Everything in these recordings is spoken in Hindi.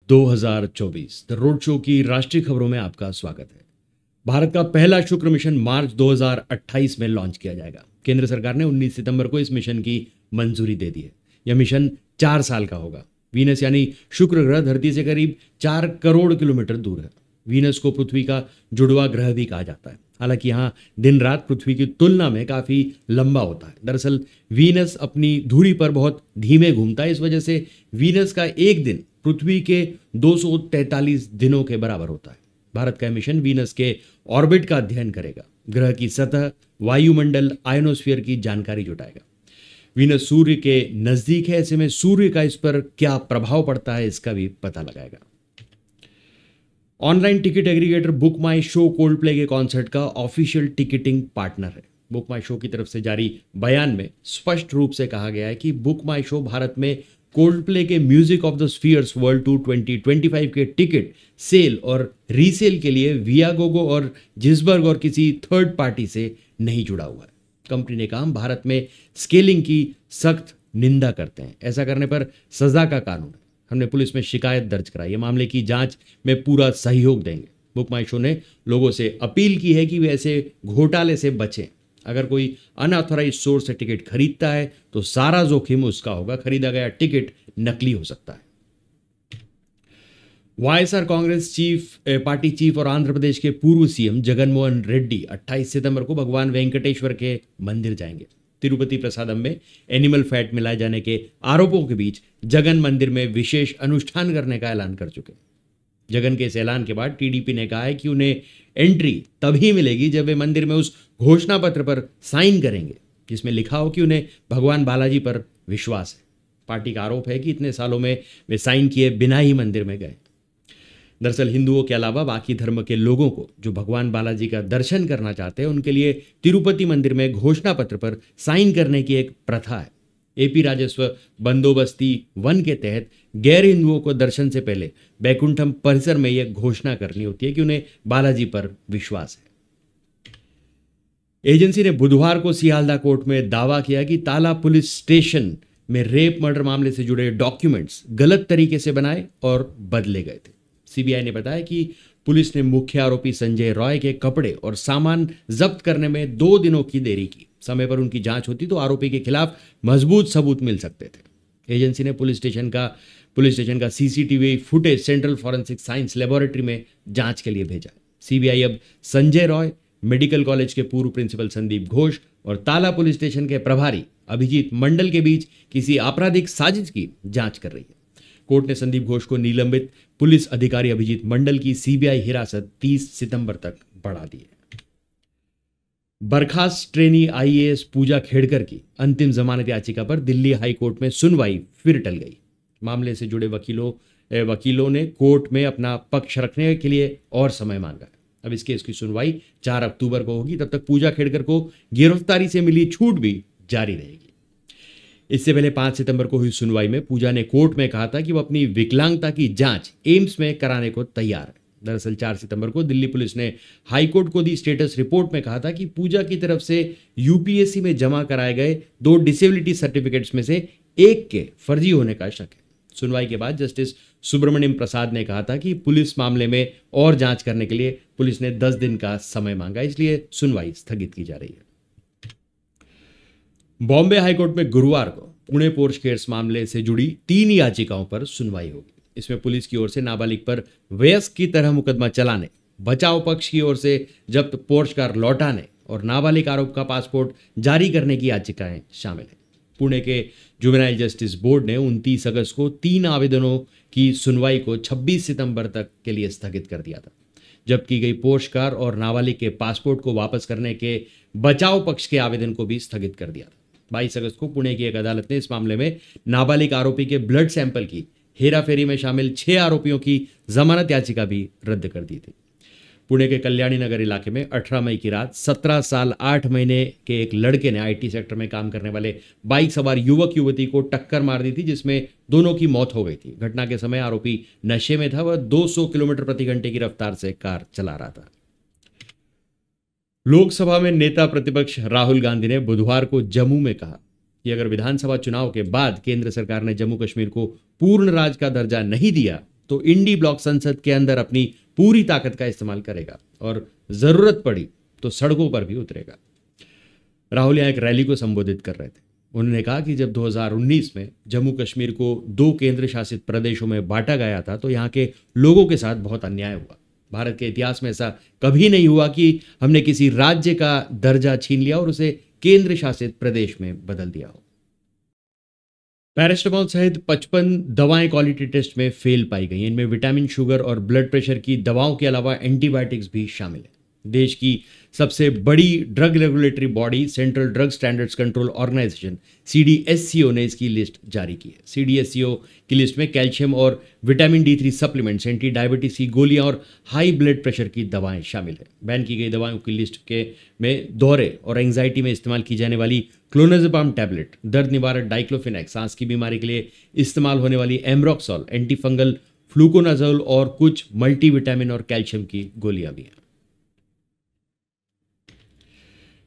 2024 द रोड शो की राष्ट्रीय खबरों में आपका स्वागत है। भारत का पहला शुक्र मिशन मार्च 2028 में लॉन्च किया जाएगा। केंद्र सरकार ने 19 सितंबर को इस मिशन की मंजूरी दे दी है। यह मिशन 4 साल का होगा। वीनस यानी शुक्र ग्रह धरती से करीब 4 करोड़ किलोमीटर दूर है। वीनस को पृथ्वी का जुड़वा ग्रह भी कहा जाता है। हालांकि यहाँ दिन रात पृथ्वी की तुलना में काफी लंबा होता है। दरअसल वीनस अपनी धुरी पर बहुत धीमे घूमता है। इस वजह से वीनस का एक दिन पृथ्वी के 243 दिनों के बराबर होता है। भारत का मिशन वीनस के ऑर्बिट का अध्ययन करेगा, ग्रह की सतह, वायुमंडल, आयनोस्फीयर की जानकारी जुटाएगा। वीनस सूर्य के नजदीक है, ऐसे में सूर्य का इस पर क्या प्रभाव पड़ता है इसका भी पता लगाएगा। ऑनलाइन टिकट एग्रीगेटर बुक माई शो कोल्डप्ले के कॉन्सर्ट का ऑफिशियल टिकटिंग पार्टनर है। बुक माई शो की तरफ से जारी बयान में स्पष्ट रूप से कहा गया है कि बुक माई शो भारत में कोल्डप्ले के music of the spheres world tour 2025 के टिकट सेल और रीसेल के लिए वियागोगो और जिसबर्ग और किसी थर्ड पार्टी से नहीं जुड़ा हुआ है। कंपनी ने कहा, हम भारत में स्केलिंग की सख्त निंदा करते हैं। ऐसा करने पर सजा का कानून है। हमने पुलिस में शिकायत दर्ज कराई है। मामले की जांच में पूरा सहयोग देंगे। बुक माई शो ने लोगों से अपील की है कि वे ऐसे घोटाले से बचें। अगर कोई अनऑथराइज सोर्स से टिकट खरीदता है तो सारा जोखिम उसका होगा। खरीदा गया टिकट नकली हो सकता है। वाईएसआर कांग्रेस पार्टी चीफ और आंध्र प्रदेश के पूर्व सीएम जगनमोहन रेड्डी 28 सितंबर को भगवान वेंकटेश्वर के मंदिर जाएंगे। तिरुपति प्रसादम में एनिमल फैट मिलाए जाने के आरोपों के बीच जगन मंदिर में विशेष अनुष्ठान करने का ऐलान कर चुके हैं। जगन के इस ऐलान के बाद टीडीपी ने कहा है कि उन्हें एंट्री तभी मिलेगी जब वे मंदिर में उस घोषणा पत्र पर साइन करेंगे जिसमें लिखा हो कि उन्हें भगवान बालाजी पर विश्वास है। पार्टी का आरोप है कि इतने सालों में वे साइन किए बिना ही मंदिर में गए। दरअसल हिंदुओं के अलावा बाकी धर्म के लोगों को जो भगवान बालाजी का दर्शन करना चाहते हैं उनके लिए तिरुपति मंदिर में घोषणा पत्र पर साइन करने की एक प्रथा है। एपी राजस्व बंदोबस्ती 1 के तहत गैर हिंदुओं को दर्शन से पहले बैकुंठम परिसर में यह घोषणा करनी होती है कि उन्हें बालाजी पर विश्वास है। एजेंसी ने बुधवार को सियालदा कोर्ट में दावा किया कि ताला पुलिस स्टेशन में रेप मर्डर मामले से जुड़े डॉक्यूमेंट्स गलत तरीके से बनाए और बदले गए थे। सीबीआई ने बताया कि पुलिस ने मुख्य आरोपी संजय रॉय के कपड़े और सामान जब्त करने में 2 दिनों की देरी की। समय पर उनकी जांच होती तो आरोपी के खिलाफ मजबूत सबूत मिल सकते थे। एजेंसी ने पुलिस स्टेशन का CCTV footage central forensic science laboratory में जांच के लिए भेजा। सीबीआई अब संजय रॉय, मेडिकल कॉलेज के पूर्व प्रिंसिपल संदीप घोष और ताला पुलिस स्टेशन के प्रभारी अभिजीत मंडल के बीच किसी आपराधिक साजिश की जांच कर रही है। कोर्ट ने संदीप घोष को निलंबित पुलिस अधिकारी अभिजीत मंडल की सीबीआई हिरासत 30 सितंबर तक बढ़ा दी है। बर्खास्त ट्रेनी आईएएस पूजा खेड़कर की अंतिम जमानत याचिका पर दिल्ली हाई कोर्ट में सुनवाई फिर टल गई। मामले से जुड़े वकीलों ने कोर्ट में अपना पक्ष रखने के लिए और समय मांगा। अब इस केस की सुनवाई 4 अक्टूबर को होगी। तब तक पूजा खेड़कर को गिरफ्तारी से मिली छूट भी जारी रहेगी। इससे पहले 5 सितंबर को हुई सुनवाई में पूजा ने कोर्ट में कहा था कि वो अपनी विकलांगता की जांच एम्स में कराने को तैयार है। दरअसल 4 सितंबर को दिल्ली पुलिस ने हाईकोर्ट को दी स्टेटस रिपोर्ट में कहा था कि पूजा की तरफ से यूपीएससी में जमा कराए गए 2 डिसेबिलिटी सर्टिफिकेट्स में से एक के फर्जी होने का शक है। सुनवाई के बाद जस्टिस सुब्रमण्यम प्रसाद ने कहा था कि पुलिस मामले में और जांच करने के लिए पुलिस ने 10 दिन का समय मांगा, इसलिए सुनवाई स्थगित की जा रही है। बॉम्बे हाईकोर्ट में गुरुवार को पुणे पोर्श केस मामले से जुड़ी 3 याचिकाओं पर सुनवाई होगी। इसमें पुलिस की ओर से नाबालिग पर वयस्क की तरह मुकदमा चलाने, बचाव पक्ष की ओर से जब्त पोर्श कार लौटाने और नाबालिग आरोप का पासपोर्ट जारी करने की याचिकाएं शामिल हैं। पुणे के जुवेनाइल जस्टिस बोर्ड ने 29 अगस्त को 3 आवेदनों की सुनवाई को 26 सितंबर तक के लिए स्थगित कर दिया था। जब्त की गई पोर्श कार और नाबालिग के पासपोर्ट को वापस करने के बचाव पक्ष के आवेदन को भी स्थगित कर दिया था। 22 अगस्त को पुणे की एक अदालत ने इस मामले में नाबालिग आरोपी के ब्लड सैंपल की हेराफेरी में शामिल 6 आरोपियों की जमानत याचिका भी रद्द कर दी थी। पुणे के कल्याणी नगर इलाके में 18 मई की रात 17 साल 8 महीने के एक लड़के ने आईटी सेक्टर में काम करने वाले बाइक सवार युवक युवती को टक्कर मार दी थी, जिसमें दोनों की मौत हो गई थी। घटना के समय आरोपी नशे में था। वह 200 किलोमीटर प्रति घंटे की रफ्तार से कार चला रहा था। लोकसभा में नेता प्रतिपक्ष राहुल गांधी ने बुधवार को जम्मू में कहा कि अगर विधानसभा चुनाव के बाद केंद्र सरकार ने जम्मू कश्मीर को पूर्ण राज्य का दर्जा नहीं दिया तो इंडी ब्लॉक संसद के अंदर अपनी पूरी ताकत का इस्तेमाल करेगा और जरूरत पड़ी तो सड़कों पर भी उतरेगा। राहुल यहाँ एक रैली को संबोधित कर रहे थे। उन्होंने कहा कि जब 2019 में जम्मू कश्मीर को 2 केंद्र शासित प्रदेशों में बांटा गया था तो यहाँ के लोगों के साथ बहुत अन्याय हुआ। भारत के इतिहास में ऐसा कभी नहीं हुआ कि हमने किसी राज्य का दर्जा छीन लिया और उसे केंद्र शासित प्रदेश में बदल दिया हो। पैरास्टामोल सहित 55 दवाएं क्वालिटी टेस्ट में फेल पाई गई। इनमें विटामिन, शुगर और ब्लड प्रेशर की दवाओं के अलावा एंटीबायोटिक्स भी शामिल है। देश की सबसे बड़ी drug regulatory body central drug standards control organisation CDSCO ने इसकी लिस्ट जारी की है। CDSCO की लिस्ट में कैल्शियम और vitamin D3 supplements, anti diabetes की गोलियां और हाई ब्लड प्रेशर की दवाएं शामिल है। बैन की गई दवाओं की लिस्ट में दौरे और एंजाइटी में इस्तेमाल की जाने वाली क्लोनाज़ेपाम टैबलेट, दर्द निवारक डाइक्लोफिनेक, सांस की बीमारी के लिए इस्तेमाल होने वाली एम्ब्रोक्सोल, एंटीफंगल फ्लूकोनाजोल और कुछ मल्टीविटामिन और कैल्शियम की गोलियां भी हैं।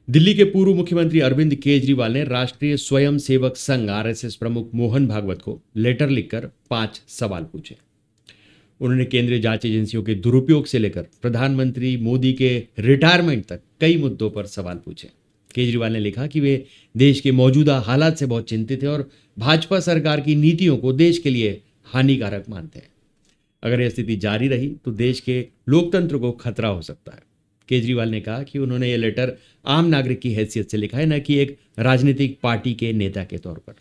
दिल्ली के पूर्व मुख्यमंत्री अरविंद केजरीवाल ने राष्ट्रीय स्वयं सेवक संघ RSS प्रमुख मोहन भागवत को लेटर लिखकर 5 सवाल पूछे। उन्होंने केंद्रीय जांच एजेंसियों के दुरुपयोग से लेकर प्रधानमंत्री मोदी के रिटायरमेंट तक कई मुद्दों पर सवाल पूछे। केजरीवाल ने लिखा कि वे देश के मौजूदा हालात से बहुत चिंतित हैं और भाजपा सरकार की नीतियों को देश के लिए हानिकारक मानते हैं। अगर यह स्थिति जारी रही तो देश के लोकतंत्र को खतरा हो सकता है। केजरीवाल ने कहा कि उन्होंने यह लेटर आम नागरिक की हैसियत से लिखा है, न कि एक राजनीतिक पार्टी के नेता के तौर पर।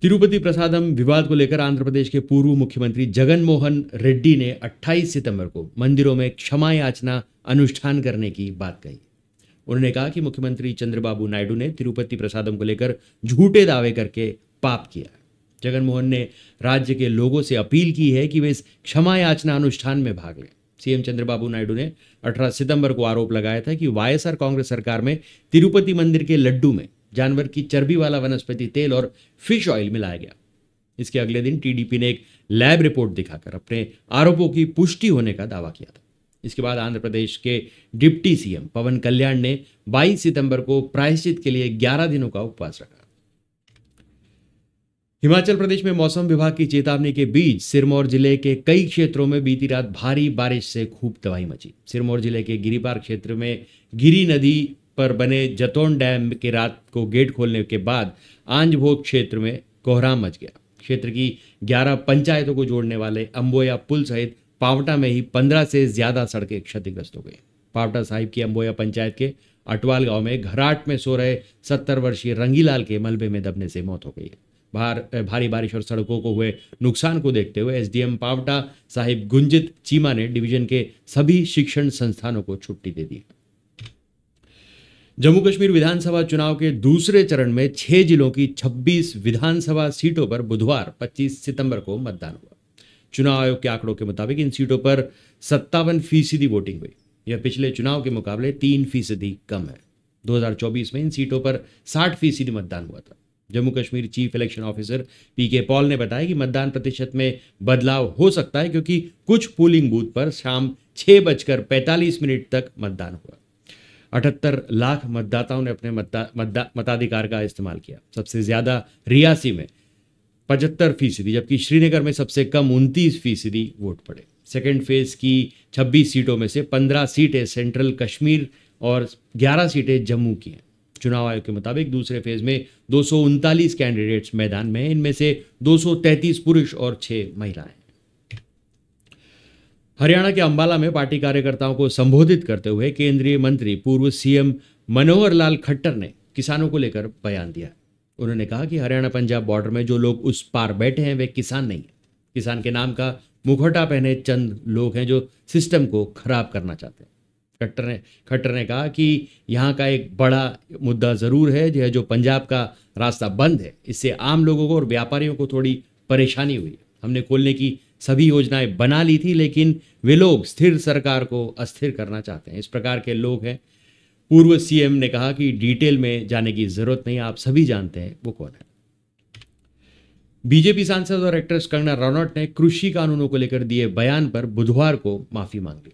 तिरुपति प्रसादम विवाद को लेकर आंध्र प्रदेश के पूर्व मुख्यमंत्री जगन मोहन रेड्डी ने 28 सितंबर को मंदिरों में क्षमा याचना अनुष्ठान करने की बात कही। उन्होंने कहा कि मुख्यमंत्री चंद्रबाबू नायडू ने तिरुपति प्रसादम को लेकर झूठे दावे करके पाप किया। जगन मोहन ने राज्य के लोगों से अपील की है कि वे इस क्षमा याचना अनुष्ठान में भाग लें। सीएम चंद्रबाबू नायडू ने 18 सितंबर को आरोप लगाया था कि YSR कांग्रेस सरकार में तिरुपति मंदिर के लड्डू में जानवर की चर्बी वाला वनस्पति तेल और फिश ऑयल मिलाया गया। इसके अगले दिन TDP ने एक लैब रिपोर्ट दिखाकर अपने आरोपों की पुष्टि होने का दावा किया था। इसके बाद आंध्र प्रदेश के डिप्टी CM पवन कल्याण ने 22 सितंबर को प्रायश्चित के लिए 11 दिनों का उपवास रखा। हिमाचल प्रदेश में मौसम विभाग की चेतावनी के बीच सिरमौर जिले के कई क्षेत्रों में बीती रात भारी बारिश से खूब तबाही मची। सिरमौर जिले के गिरिपार क्षेत्र में गिरी नदी पर बने जतौन डैम के रात को गेट खोलने के बाद आंजभोग क्षेत्र में कोहराम मच गया। क्षेत्र की 11 पंचायतों को जोड़ने वाले अंबोया पुल सहित पावटा में ही 15 से ज्यादा सड़कें क्षतिग्रस्त हो गई। पावटा साहिब की अंबोया पंचायत के अटवाल गांव में घराट में सो रहे 70 वर्षीय रंगीलाल के मलबे में दबने से मौत हो गई। भारी बारिश और सड़कों को हुए नुकसान को देखते हुए SDM पावटा साहिब गुंजित चीमा ने डिवीजन के सभी शिक्षण संस्थानों को छुट्टी दे दी। जम्मू कश्मीर विधानसभा चुनाव के दूसरे चरण में 6 जिलों की 26 विधानसभा सीटों पर बुधवार 25 सितंबर को मतदान हुआ। चुनाव आयोग के आंकड़ों के मुताबिक इन सीटों पर 57% वोटिंग हुई। यह पिछले चुनाव के मुकाबले 3% कम है। 2024 में इन सीटों पर 60% मतदान हुआ था। Jammu Kashmir chief election officer PK Paul ने बताया कि मतदान प्रतिशत में बदलाव हो सकता है क्योंकि कुछ पोलिंग बूथ पर शाम 6:45 तक मतदान हुआ। 78 लाख मतदाताओं ने अपने मताधिकार का इस्तेमाल किया। सबसे ज्यादा रियासी में 75%, जबकि श्रीनगर में सबसे कम 29% वोट पड़े। सेकेंड फेज की 26 सीटों में से 15 सीटें सेंट्रल कश्मीर और 11 सीटें जम्मू की हैं। चुनाव आयोग के मुताबिक दूसरे फेज में 239 कैंडिडेट्स मैदान में हैं। इनमें से 233 पुरुष और 6 महिलाएं। हरियाणा के अंबाला में पार्टी कार्यकर्ताओं को संबोधित करते हुए केंद्रीय मंत्री पूर्व CM मनोहर लाल खट्टर ने किसानों को लेकर बयान दिया। उन्होंने कहा कि हरियाणा पंजाब बॉर्डर में जो लोग उस पार बैठे हैं वे किसान नहीं है। किसान के नाम का मुखौटा पहने चंद लोग हैं जो सिस्टम को खराब करना चाहते हैं। खट्टर ने कहा कि यहाँ का एक बड़ा मुद्दा ज़रूर है जो पंजाब का रास्ता बंद है। इससे आम लोगों को और व्यापारियों को थोड़ी परेशानी हुई। हमने खोलने की सभी योजनाएं बना ली थी, लेकिन वे लोग स्थिर सरकार को अस्थिर करना चाहते हैं। इस प्रकार के लोग हैं। पूर्व CM ने कहा कि डिटेल में जाने की जरूरत नहीं, आप सभी जानते हैं वो कौन है। बीजेपी सांसद और एक्ट्रेस कंगना रनौत ने कृषि कानूनों को लेकर दिए बयान पर बुधवार को माफी मांग ली।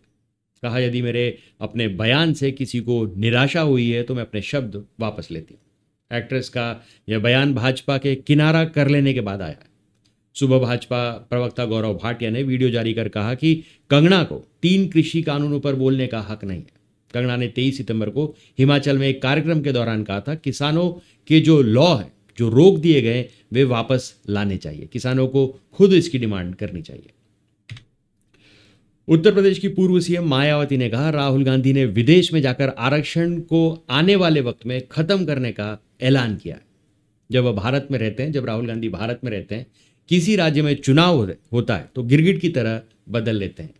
कहा, यदि मेरे अपने बयान से किसी को निराशा हुई है तो मैं अपने शब्द वापस लेती हूँ। एक्ट्रेस का यह बयान भाजपा के किनारा कर लेने के बाद आया है। सुबह भाजपा प्रवक्ता गौरव भाटिया ने वीडियो जारी कर कहा कि कंगना को 3 कृषि कानूनों पर बोलने का हक नहीं है। कंगना ने 23 सितंबर को हिमाचल में एक कार्यक्रम के दौरान कहा था, किसानों के जो लॉ है, जो रोक दिए गए, वे वापस लाने चाहिए। किसानों को खुद इसकी डिमांड करनी चाहिए। उत्तर प्रदेश की पूर्व सीएम मायावती ने कहा, राहुल गांधी ने विदेश में जाकर आरक्षण को आने वाले वक्त में खत्म करने का ऐलान किया है। जब वह भारत में रहते हैं, जब राहुल गांधी भारत में रहते हैं, किसी राज्य में चुनाव होता है तो गिरगिट की तरह बदल लेते हैं।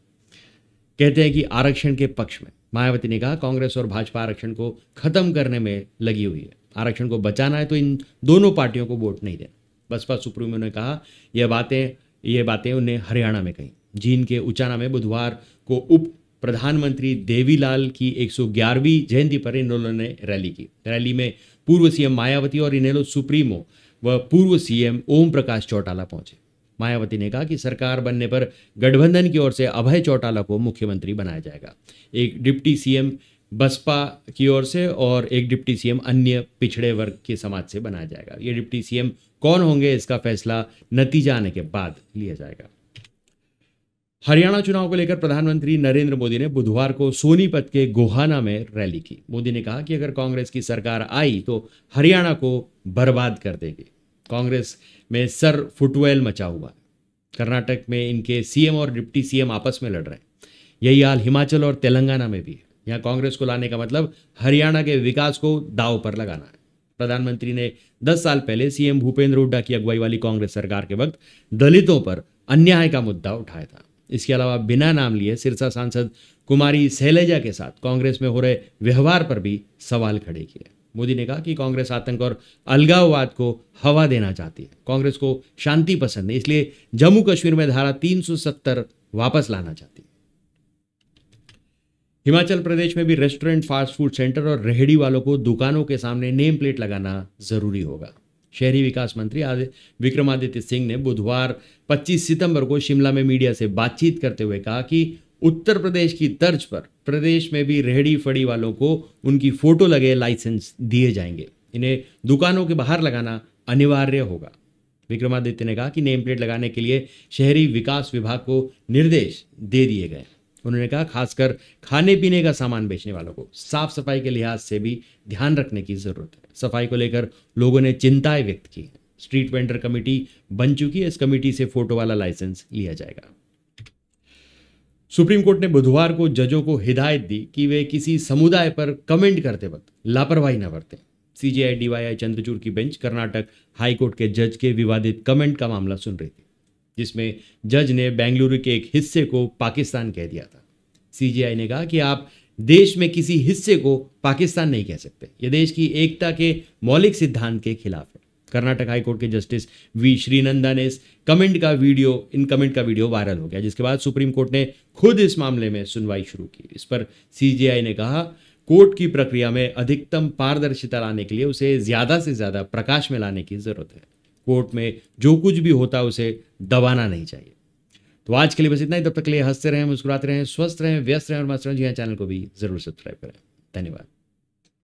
कहते हैं कि आरक्षण के पक्ष में। मायावती ने कहा, कांग्रेस और भाजपा आरक्षण को खत्म करने में लगी हुई है। आरक्षण को बचाना है तो इन दोनों पार्टियों को वोट नहीं देना। बसपा सुप्रीमो ने कहा, यह बातें उन्हें हरियाणा में कही। जींद के उचाना में बुधवार को उप प्रधानमंत्री देवीलाल की 111वीं जयंती पर इनेलो ने रैली की। रैली में पूर्व सीएम मायावती और इनेलो सुप्रीमो व पूर्व सीएम ओम प्रकाश चौटाला पहुंचे। मायावती ने कहा कि सरकार बनने पर गठबंधन की ओर से अभय चौटाला को मुख्यमंत्री बनाया जाएगा। एक डिप्टी सीएम बसपा की ओर से और एक डिप्टी सीएम अन्य पिछड़े वर्ग के समाज से बनाया जाएगा। ये डिप्टी सीएम कौन होंगे, इसका फैसला नतीजा आने के बाद लिया जाएगा। हरियाणा चुनाव को लेकर प्रधानमंत्री नरेंद्र मोदी ने बुधवार को सोनीपत के गोहाना में रैली की। मोदी ने कहा कि अगर कांग्रेस की सरकार आई तो हरियाणा को बर्बाद कर देगी। कांग्रेस में सर फुटवेल मचा हुआ है। कर्नाटक में इनके सीएम और डिप्टी सीएम आपस में लड़ रहे हैं। यही हाल हिमाचल और तेलंगाना में भी है। यहाँ कांग्रेस को लाने का मतलब हरियाणा के विकास को दांव पर लगाना है। प्रधानमंत्री ने 10 साल पहले सीएम भूपेंद्र हुड्डा की अगुवाई वाली कांग्रेस सरकार के वक्त दलितों पर अन्याय का मुद्दा उठाया था। इसके अलावा बिना नाम लिए सिरसा सांसद कुमारी शैलजा के साथ कांग्रेस में हो रहे व्यवहार पर भी सवाल खड़े किए। मोदी ने कहा कि कांग्रेस आतंक और अलगाववाद को हवा देना चाहती है। कांग्रेस को शांति पसंद है, इसलिए जम्मू कश्मीर में धारा 370 वापस लाना चाहती है। हिमाचल प्रदेश में भी रेस्टोरेंट, फास्ट फूड सेंटर और रेहड़ी वालों को दुकानों के सामने नेम प्लेट लगाना जरूरी होगा। शहरी विकास मंत्री विक्रमादित्य सिंह ने बुधवार 25 सितंबर को शिमला में मीडिया से बातचीत करते हुए कहा कि उत्तर प्रदेश की तर्ज पर प्रदेश में भी रेहड़ी फड़ी वालों को उनकी फोटो लगे लाइसेंस दिए जाएंगे। इन्हें दुकानों के बाहर लगाना अनिवार्य होगा। विक्रमादित्य ने कहा कि नेम प्लेट लगाने के लिए शहरी विकास विभाग को निर्देश दे दिए गए। उन्होंने कहा, खासकर खाने पीने का सामान बेचने वालों को साफ सफाई के लिहाज से भी ध्यान रखने की जरूरत है। सफाई को लेकर लोगों ने चिंताएं व्यक्त की। स्ट्रीट वेंडर कमेटी बन चुकी है। इस कमेटी से फोटो वाला लाइसेंस लिया जाएगा। सुप्रीम कोर्ट ने बुधवार को जजों को हिदायत दी कि वे किसी समुदाय पर कमेंट करते वक्त लापरवाही न बरतें। सीजेआई डीवाई चंद्रचूड़ की बेंच कर्नाटक हाईकोर्ट के जज के विवादित कमेंट का मामला सुन रही थी, जिसमें जज ने बेंगलुरु के एक हिस्से को पाकिस्तान कह दिया था। सीजेआई ने कहा कि आप देश में किसी हिस्से को पाकिस्तान नहीं कह सकते। यह देश की एकता के मौलिक सिद्धांत के खिलाफ है। कर्नाटक हाईकोर्ट के जस्टिस वी श्रीनंदा ने इन कमेंट का वीडियो वायरल हो गया, जिसके बाद सुप्रीम कोर्ट ने खुद इस मामले में सुनवाई शुरू की। इस पर सीजेआई ने कहा, कोर्ट की प्रक्रिया में अधिकतम पारदर्शिता लाने के लिए उसे ज्यादा से ज्यादा प्रकाश में लाने की जरूरत है। कोर्ट में जो कुछ भी होता है उसे दबाना नहीं चाहिए। तो आज के लिए बस इतना ही। तब तक के लिए हंसते रहें, मुस्कुराते रहें, स्वस्थ रहें, व्यस्त रहें और मस्त रहें। जी हाँ, चैनल को भी जरूर सब्सक्राइब करें। धन्यवाद।